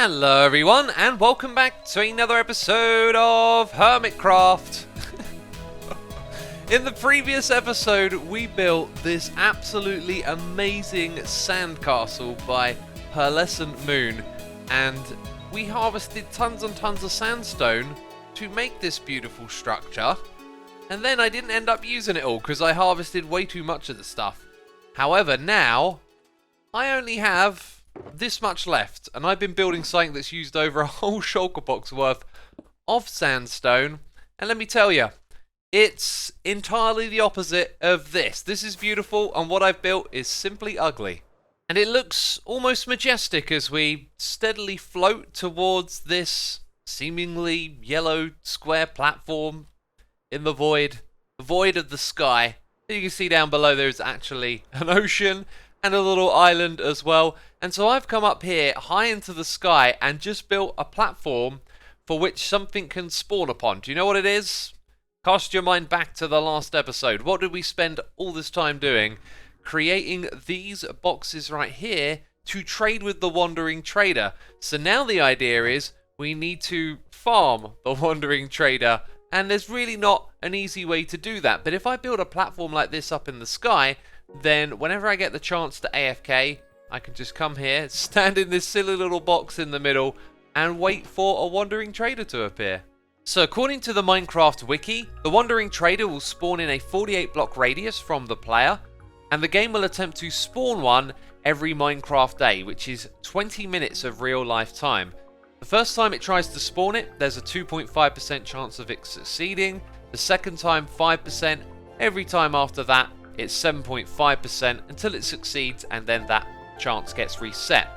Hello everyone, and welcome back to another episode of Hermitcraft. In the previous episode, we built this absolutely amazing sandcastle by Pearlescent Moon, and we harvested tons and tons of sandstone to make this beautiful structure, and then I didn't end up using it all because I harvested way too much of the stuff. However, now I only have this much left, and I've been building something that's used over a whole shulker box worth of sandstone, and let me tell you, it's entirely the opposite of this. This is beautiful, and what I've built is simply ugly. And it looks almost majestic as we steadily float towards this seemingly yellow square platform in the void of the sky. You can see down below there's actually an ocean and a little island as well. And so I've come up here high into the sky and just built a platform for which something can spawn upon. Do you know what it is? Cast your mind back to the last episode. What did we spend all this time doing? Creating these boxes right here to trade with the wandering trader. So now the idea is we need to farm the wandering trader, and there's really not an easy way to do that. But if I build a platform like this up in the sky, then whenever I get the chance to AFK, I can just come here, stand in this silly little box in the middle, and wait for a wandering trader to appear. So according to the Minecraft wiki, the wandering trader will spawn in a 48 block radius from the player, and the game will attempt to spawn one every Minecraft day, which is 20 minutes of real life time. The first time it tries to spawn it, there's a 2.5% chance of it succeeding. The second time, 5%. Every time after that, it's 7.5% until it succeeds, and then that chance gets reset.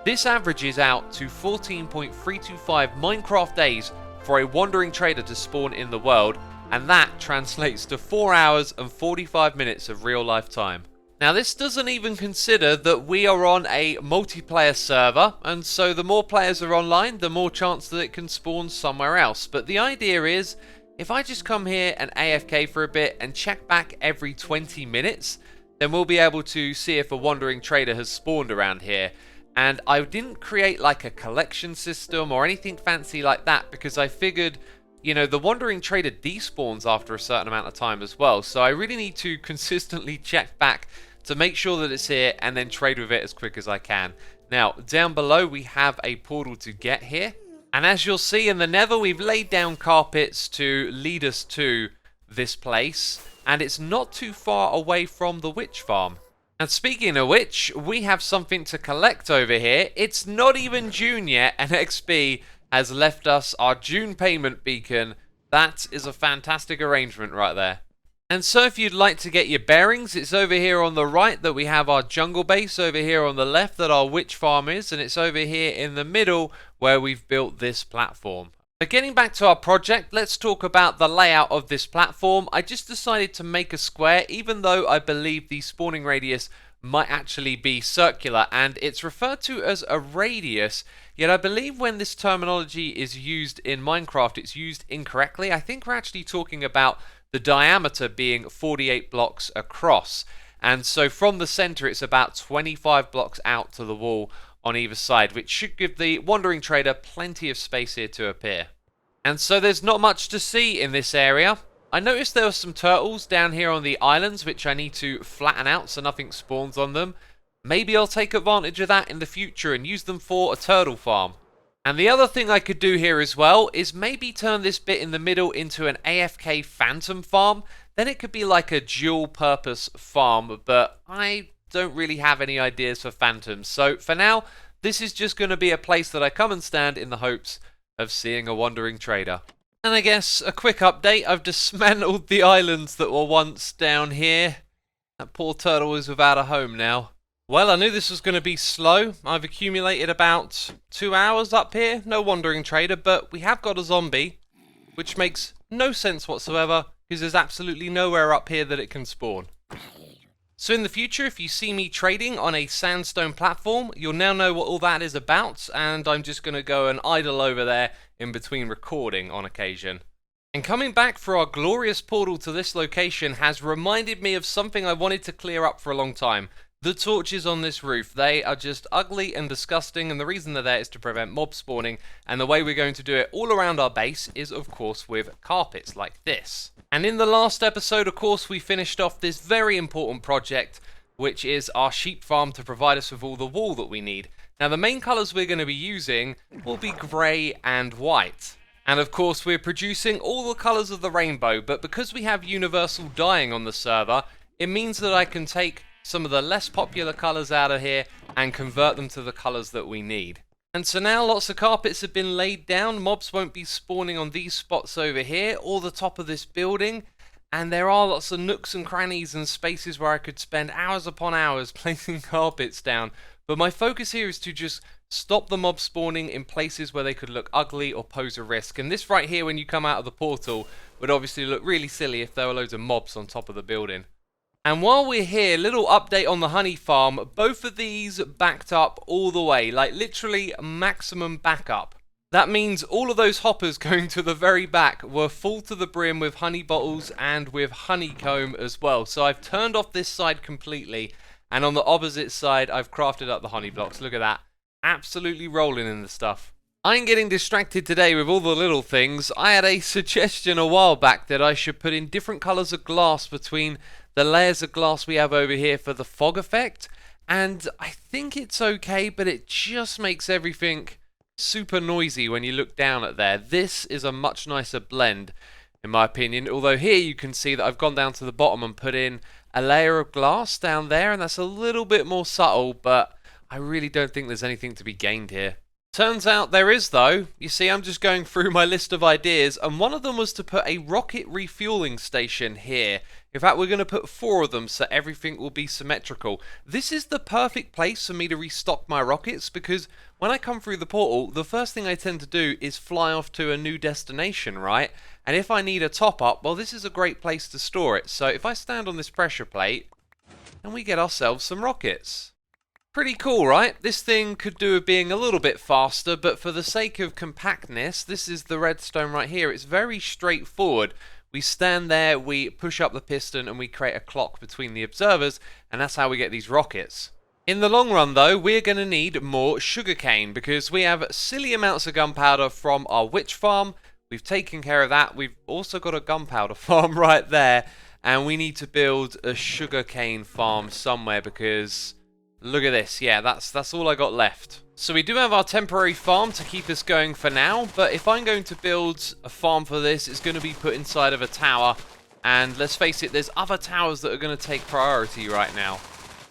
This averages out to 14.325 Minecraft days for a wandering trader to spawn in the world, and that translates to 4 hours and 45 minutes of real life time. Now this doesn't even consider that we are on a multiplayer server, and so the more players are online, the more chance that it can spawn somewhere else. But the idea is, if I just come here and AFK for a bit and check back every 20 minutes, then we'll be able to see if a wandering trader has spawned around here. And I didn't create like a collection system or anything fancy like that because I figured, you know, the wandering trader despawns after a certain amount of time as well. So I really need to consistently check back to make sure that it's here and then trade with it as quick as I can. Now, down below we have a portal to get here. And as you'll see in the Nether, we've laid down carpets to lead us to this place. And it's not too far away from the witch farm. And speaking of which, we have something to collect over here. It's not even June yet, and XP has left us our June payment beacon. That is a fantastic arrangement right there. And so if you'd like to get your bearings, it's over here on the right that we have our jungle base, over here on the left that our witch farm is, and it's over here in the middle where we've built this platform. But getting back to our project, let's talk about the layout of this platform. I just decided to make a square, even though I believe the spawning radius might actually be circular, and it's referred to as a radius, yet I believe when this terminology is used in Minecraft, it's used incorrectly. I think we're actually talking about the diameter being 48 blocks across, and so from the center it's about 25 blocks out to the wall on either side, which should give the wandering trader plenty of space here to appear. And so there's not much to see in this area. I noticed there were some turtles down here on the islands which I need to flatten out so nothing spawns on them. Maybe I'll take advantage of that in the future and use them for a turtle farm. And the other thing I could do here as well is maybe turn this bit in the middle into an AFK phantom farm. Then it could be like a dual purpose farm, but I don't really have any ideas for phantoms. So for now, this is just going to be a place that I come and stand in the hopes of seeing a wandering trader. And I guess a quick update, I've dismantled the islands that were once down here. That poor turtle is without a home now. Well, I knew this was going to be slow. I've accumulated about 2 hours up here. No wandering trader, but we have got a zombie, which makes no sense whatsoever because there's absolutely nowhere up here that it can spawn. So in the future, if you see me trading on a sandstone platform, you'll now know what all that is about, and I'm just going to go and idle over there in between recording on occasion. And coming back for our glorious portal to this location has reminded me of something I wanted to clear up for a long time. The torches on this roof, they are just ugly and disgusting, and the reason they're there is to prevent mob spawning, and the way we're going to do it all around our base is of course with carpets like this. And in the last episode, of course, we finished off this very important project, which is our sheep farm to provide us with all the wool that we need. Now the main colours we're going to be using will be grey and white. And of course we're producing all the colours of the rainbow, but because we have universal dyeing on the server, it means that I can take some of the less popular colours out of here and convert them to the colours that we need. And so now lots of carpets have been laid down, mobs won't be spawning on these spots over here or the top of this building, and there are lots of nooks and crannies and spaces where I could spend hours upon hours placing carpets down, but my focus here is to just stop the mob spawning in places where they could look ugly or pose a risk. And this right here, when you come out of the portal, would obviously look really silly if there were loads of mobs on top of the building. And while we're here, little update on the honey farm. Both of these backed up all the way, like literally maximum backup. That means all of those hoppers going to the very back were full to the brim with honey bottles and with honeycomb as well. So I've turned off this side completely, and on the opposite side I've crafted up the honey blocks. Look at that. Absolutely rolling in the stuff. I ain't getting distracted today with all the little things. I had a suggestion a while back that I should put in different colours of glass between the layers of glass we have over here for the fog effect, and I think it's okay, but it just makes everything super noisy when you look down at there. This is a much nicer blend in my opinion, although here you can see that I've gone down to the bottom and put in a layer of glass down there, and that's a little bit more subtle, but I really don't think there's anything to be gained here. Turns out there is though. You see, I'm just going through my list of ideas, and one of them was to put a rocket refueling station here. In fact, we're going to put 4 of them so everything will be symmetrical. This is the perfect place for me to restock my rockets, because when I come through the portal, the first thing I tend to do is fly off to a new destination, right? And if I need a top up, well, this is a great place to store it. So if I stand on this pressure plate, and we get ourselves some rockets. Pretty cool, right? This thing could do with being a little bit faster, but for the sake of compactness, this is the redstone right here. It's very straightforward. We stand there, we push up the piston, and we create a clock between the observers, and that's how we get these rockets. In the long run, though, we're going to need more sugarcane, because we have silly amounts of gunpowder from our witch farm. We've taken care of that. We've also got a gunpowder farm right there, and we need to build a sugarcane farm somewhere, because look at this. Yeah, that's all I got left. So we do have our temporary farm to keep us going for now, but if I'm going to build a farm for this, it's going to be put inside of a tower, and let's face it, there's other towers that are going to take priority right now.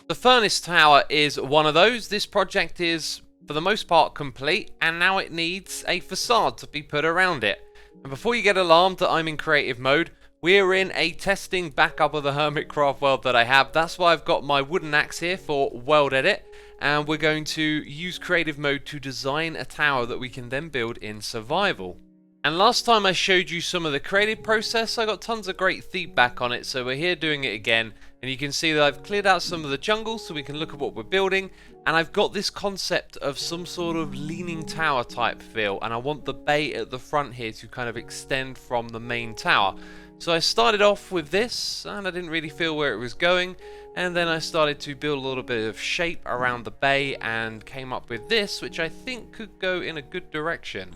The furnace tower is one of those. This project is, for the most part, complete, and now it needs a facade to be put around it. And before you get alarmed that I'm in creative mode, we're in a testing backup of the Hermitcraft world that I have. That's why I've got my wooden axe here for world edit, and we're going to use creative mode to design a tower that we can then build in survival. And last time I showed you some of the creative process, I got tons of great feedback on it, so we're here doing it again. And you can see that I've cleared out some of the jungle so we can look at what we're building, and I've got this concept of some sort of leaning tower type feel, and I want the bay at the front here to kind of extend from the main tower. So I started off with this, and I didn't really feel where it was going, and then I started to build a little bit of shape around the bay and came up with this, which I think could go in a good direction.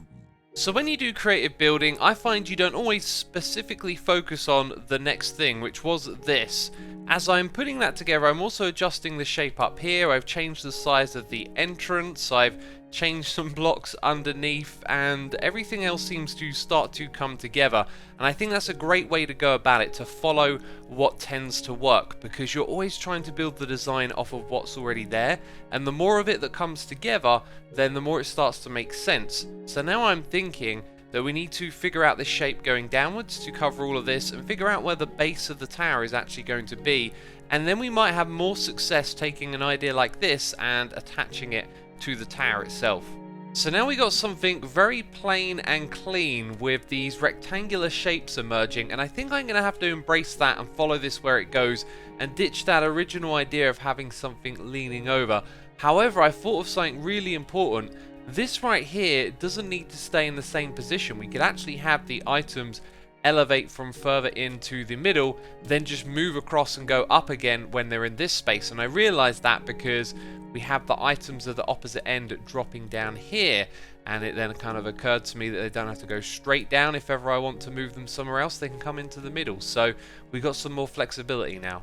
So when you do creative building, I find you don't always specifically focus on the next thing, which was this. As I'm putting that together, I'm also adjusting the shape up here. I've changed the size of the entrance, I've changed some blocks underneath, and everything else seems to start to come together. And I think that's a great way to go about it, to follow what tends to work, because you're always trying to build the design off of what's already there, and the more of it that comes together, then the more it starts to make sense. So now I'm thinking that we need to figure out this shape going downwards to cover all of this, and figure out where the base of the tower is actually going to be, and then we might have more success taking an idea like this and attaching it to the tower itself. So now we got something very plain and clean with these rectangular shapes emerging, and I think I'm going to have to embrace that and follow this where it goes and ditch that original idea of having something leaning over. However, I thought of something really important. This right here doesn't need to stay in the same position. We could actually have the items elevate from further into the middle, then just move across and go up again when they're in this space. And I realized that because we have the items at the opposite end dropping down here, and it then kind of occurred to me that they don't have to go straight down. If ever I want to move them somewhere else, they can come into the middle. So we got some more flexibility now.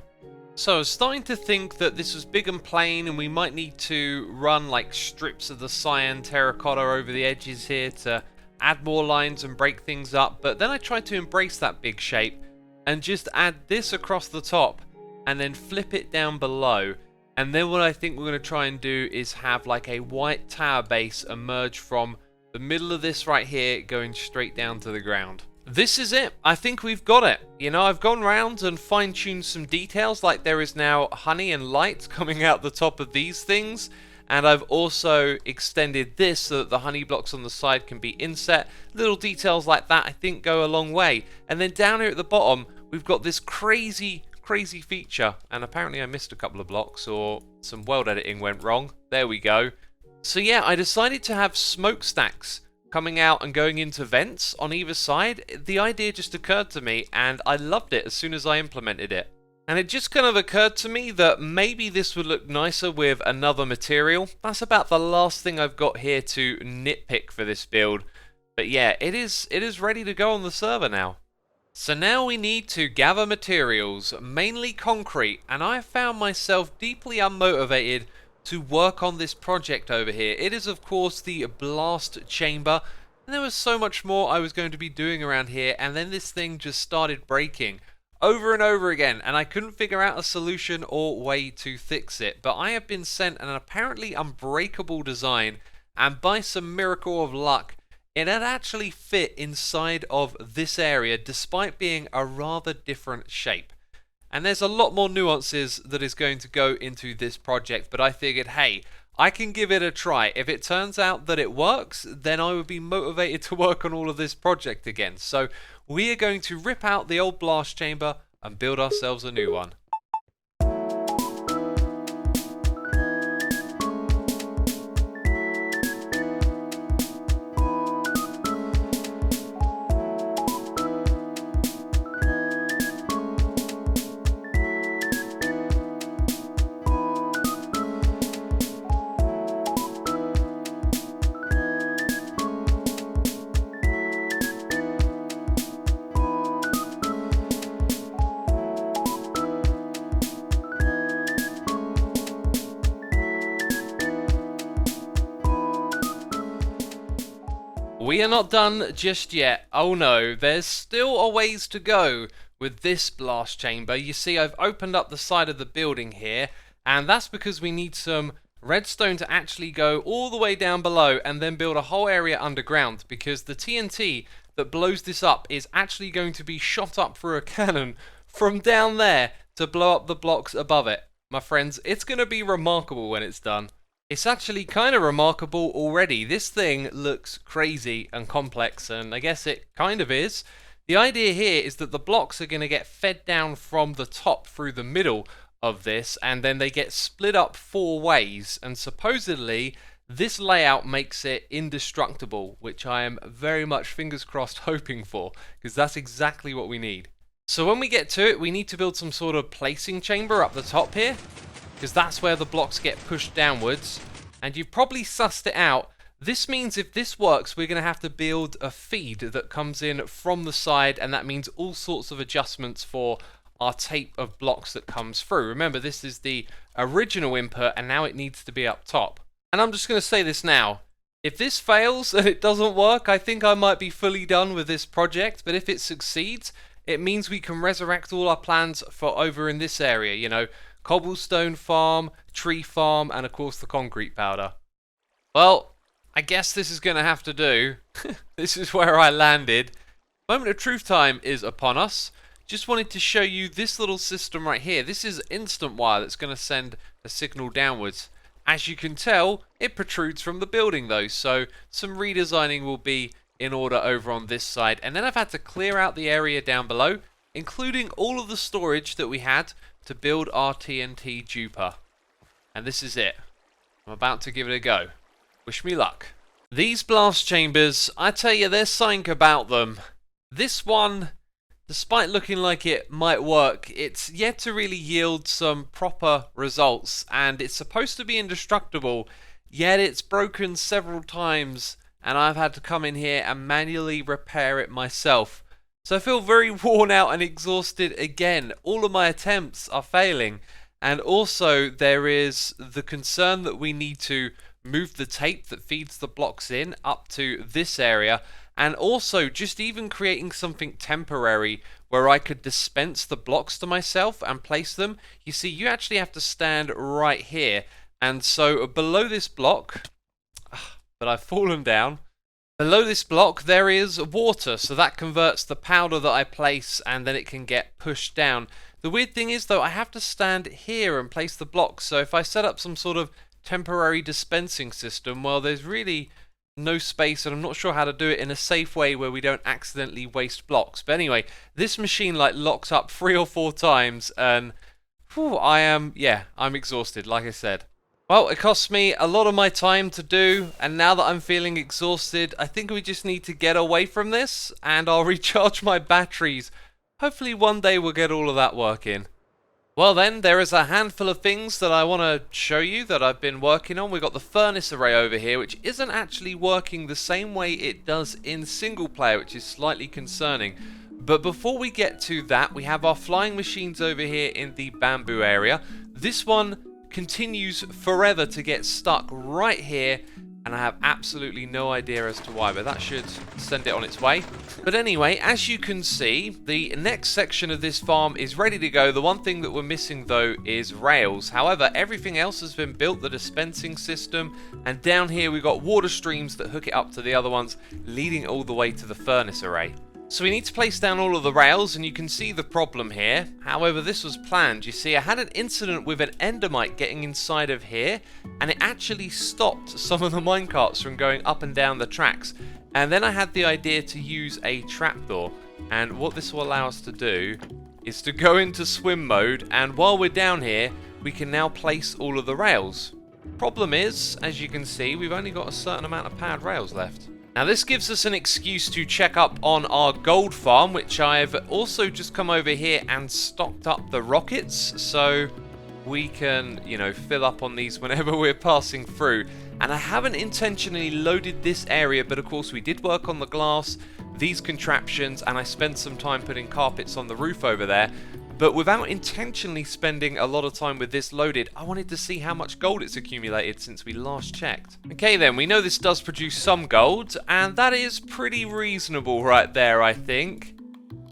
So I was starting to think that this was big and plain, and we might need to run like strips of the cyan terracotta over the edges here to add more lines and break things up. But then I tried to embrace that big shape and just add this across the top and then flip it down below. And then what I think we're going to try and do is have like a white tower base emerge from the middle of this right here, going straight down to the ground. This is it. I think we've got it. You know, I've gone around and fine-tuned some details, like there is now honey and light coming out the top of these things. And I've also extended this so that the honey blocks on the side can be inset. Little details like that I think go a long way. And then down here at the bottom, we've got this crazy feature, and apparently I missed a couple of blocks or some world editing went wrong. There we go. So yeah, I decided to have smokestacks coming out and going into vents on either side. The idea just occurred to me and I loved it as soon as I implemented it. And it just kind of occurred to me that maybe this would look nicer with another material. That's about the last thing I've got here to nitpick for this build. But yeah, it is ready to go on the server now. So now we need to gather materials, mainly concrete, and I found myself deeply unmotivated to work on this project over here. It is of course the blast chamber, and there was so much more I was going to be doing around here, and then this thing just started breaking over and over again, and I couldn't figure out a solution or way to fix it. But I have been sent an apparently unbreakable design, and by some miracle of luck, it had actually fit inside of this area despite being a rather different shape. And there's a lot more nuances that is going to go into this project, but I figured, hey, I can give it a try. If it turns out that it works, then I would be motivated to work on all of this project again. So we are going to rip out the old blast chamber and build ourselves a new one. We are not done just yet. Oh no, there's still a ways to go with this blast chamber. You see, I've opened up the side of the building here, and that's because we need some redstone to actually go all the way down below and then build a whole area underground, because the TNT that blows this up is actually going to be shot up through a cannon from down there to blow up the blocks above it. My friends, it's going to be remarkable when it's done. It's actually kind of remarkable already. This thing looks crazy and complex, and I guess it kind of is. The idea here is that the blocks are going to get fed down from the top through the middle of this, and then they get split up 4 ways, and supposedly this layout makes it indestructible, which I am very much fingers crossed hoping for, because that's exactly what we need. So when we get to it, we need to build some sort of placing chamber up the top here, because that's where the blocks get pushed downwards. And you've probably sussed it out. This means if this works, we're going to have to build a feed that comes in from the side, and that means all sorts of adjustments for our tape of blocks that comes through. Remember, this is the original input, and now it needs to be up top. And I'm just going to say this now. If this fails and it doesn't work, I think I might be fully done with this project. But if it succeeds, it means we can resurrect all our plans for over in this area, you know, cobblestone farm, tree farm, and of course the concrete powder. Well, I guess this is going to have to do. This is where I landed. Moment of truth time is upon us. Just wanted to show you this little system right here. This is instant wire that's going to send a signal downwards. As you can tell, it protrudes from the building though, so some redesigning will be in order over on this side. And then I've had to clear out the area down below, including all of the storage that we had to build our TNT duper. And this is it. I'm about to give it a go. Wish me luck. These blast chambers, I tell you, there's something about them. This one Despite looking like it might work, it's yet to really yield some proper results, and it's supposed to be indestructible, yet it's broken several times, and I've had to come in here and manually repair it myself. So I feel very worn out and exhausted again. All of my attempts are failing, and also there is the concern that we need to move the tape that feeds the blocks in up to this area, and also just even creating something temporary where I could dispense the blocks to myself and place them. You see, you actually have to stand right here, and so below this block, but I've fallen down. Below this block there is water, so that converts the powder that I place and then it can get pushed down. The weird thing is though, I have to stand here and place the blocks, so if I set up some sort of temporary dispensing system, well, there's really no space, and I'm not sure how to do it in a safe way where we don't accidentally waste blocks. But anyway, this machine like locks up 3 or 4 times, and I'm exhausted, like I said. Well, it costs me a lot of my time to do, and now that I'm feeling exhausted, I think we just need to get away from this, and I'll recharge my batteries. Hopefully one day we'll get all of that working. Well then, there is a handful of things that I want to show you that I've been working on. We've got the furnace array over here, which isn't actually working the same way it does in single player, which is slightly concerning. But before we get to that, we have our flying machines over here in the bamboo area. This one continues forever to get stuck right here, and I have absolutely no idea as to why, but that should send it on its way. But anyway, as you can see, the next section of this farm is ready to go. The one thing that we're missing though is rails. However, everything else has been built, the dispensing system, and down here we've got water streams that hook it up to the other ones, leading all the way to the furnace array. So we need to place down all of the rails, and you can see the problem here. However, this was planned. You see, I had an incident with an endermite getting inside of here, and it actually stopped some of the minecarts from going up and down the tracks. And then I had the idea to use a trapdoor, and what this will allow us to do is to go into swim mode, and while we're down here, we can now place all of the rails. Problem is, as you can see, we've only got a certain amount of pad rails left. Now this gives us an excuse to check up on our gold farm, which I've also just come over here and stocked up the rockets, so we can, fill up on these whenever we're passing through. And I haven't intentionally loaded this area, but of course we did work on the glass, these contraptions, and I spent some time putting carpets on the roof over there. But without intentionally spending a lot of time with this loaded, I wanted to see how much gold it's accumulated since we last checked. Okay then, we know this does produce some gold, and that is pretty reasonable right there, I think.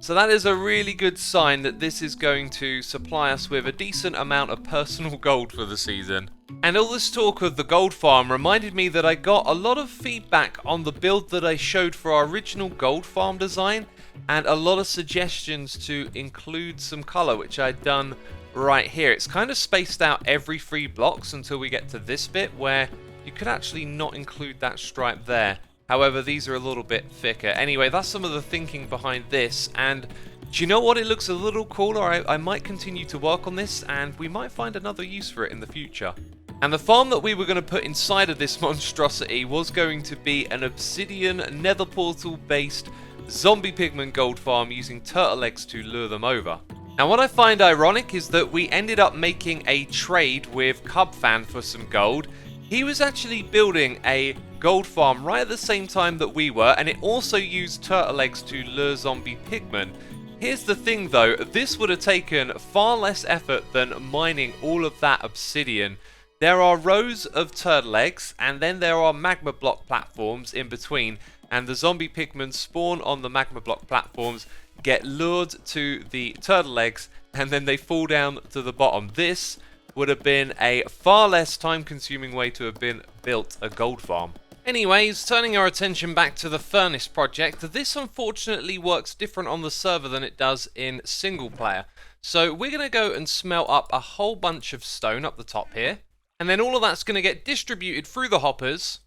So that is a really good sign that this is going to supply us with a decent amount of personal gold for the season. And all this talk of the gold farm reminded me that I got a lot of feedback on the build that I showed for our original gold farm design, and a lot of suggestions to include some colour, which I'd done right here. It's kind of spaced out every 3 blocks until we get to this bit where you could actually not include that stripe there. However, these are a little bit thicker. Anyway, that's some of the thinking behind this, and do you know what? It looks a little cooler. I might continue to work on this, and we might find another use for it in the future. And the farm that we were going to put inside of this monstrosity was going to be an obsidian nether portal based zombie pigman gold farm using turtle eggs to lure them over. Now what I find ironic is that we ended up making a trade with Cubfan for some gold. He was actually building a gold farm right at the same time that we were, and it also used turtle eggs to lure zombie pigmen. Here's the thing though, this would have taken far less effort than mining all of that obsidian. There are rows of turtle eggs, and then there are magma block platforms in between, and the zombie pigmen spawn on the magma block platforms, get lured to the turtle eggs, and then they fall down to the bottom. This would have been a far less time consuming way to have been built a gold farm. Anyways, turning our attention back to the furnace project, this unfortunately works different on the server than it does in single player. So we're going to go and smelt up a whole bunch of stone up the top here, and then all of that's going to get distributed through the hoppers,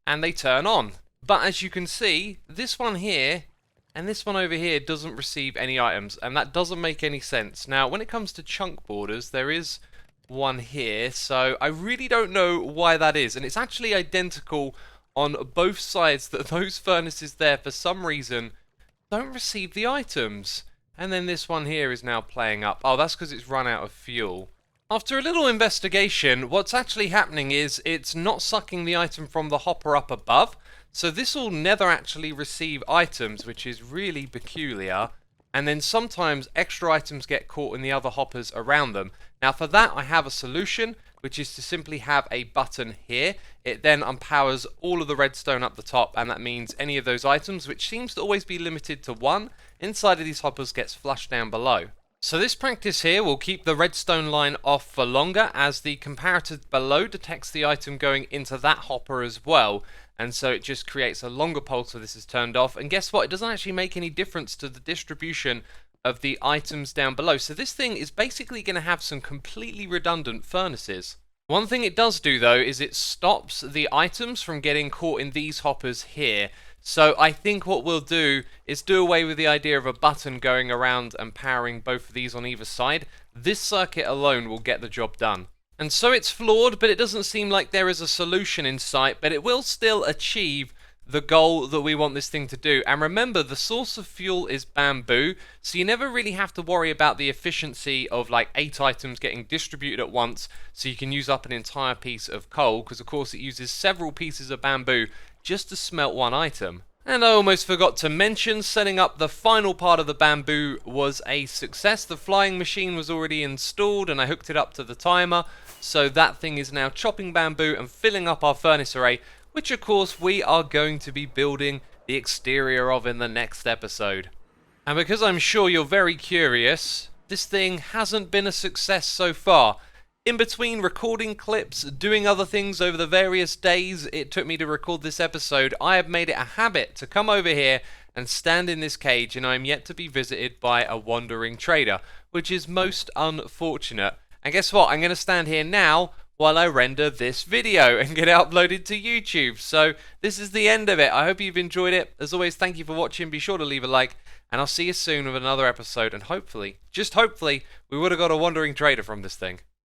and they turn on. But as you can see, this one here and this one over here doesn't receive any items, and that doesn't make any sense. Now, when it comes to chunk borders, there is one here, so I really don't know why that is. And it's actually identical on both sides, that those furnaces there, for some reason, don't receive the items. And then this one here is now playing up. Oh, that's because it's run out of fuel. After a little investigation, what's actually happening is it's not sucking the item from the hopper up above. So this will never actually receive items, which is really peculiar. And then sometimes extra items get caught in the other hoppers around them. Now for that I have a solution, which is to simply have a button here. It then empowers all of the redstone up the top, and that means any of those items, which seems to always be limited to one, inside of these hoppers gets flushed down below. So this practice here will keep the redstone line off for longer, as the comparator below detects the item going into that hopper as well, and so it just creates a longer pulse when this is turned off. And guess what? It doesn't actually make any difference to the distribution of the items down below. So this thing is basically going to have some completely redundant furnaces. One thing it does do though is it stops the items from getting caught in these hoppers here. So I think what we'll do is do away with the idea of a button going around and powering both of these on either side. This circuit alone will get the job done. And so it's flawed, but it doesn't seem like there is a solution in sight, but it will still achieve the goal that we want this thing to do. And remember, the source of fuel is bamboo, so you never really have to worry about the efficiency of like 8 items getting distributed at once, so you can use up an entire piece of coal, because of course it uses several pieces of bamboo just to smelt one item. And I almost forgot to mention, setting up the final part of the bamboo was a success. The flying machine was already installed and I hooked it up to the timer, so that thing is now chopping bamboo and filling up our furnace array, which of course we are going to be building the exterior of in the next episode. And because I'm sure you're very curious, this thing hasn't been a success so far. In between recording clips, doing other things over the various days it took me to record this episode, I have made it a habit to come over here and stand in this cage, and I am yet to be visited by a wandering trader, which is most unfortunate. And guess what? I'm going to stand here now while I render this video and get it uploaded to YouTube. So this is the end of it. I hope you've enjoyed it. As always, thank you for watching. Be sure to leave a like, and I'll see you soon with another episode. And hopefully, just hopefully, we would have got a wandering trader from this thing.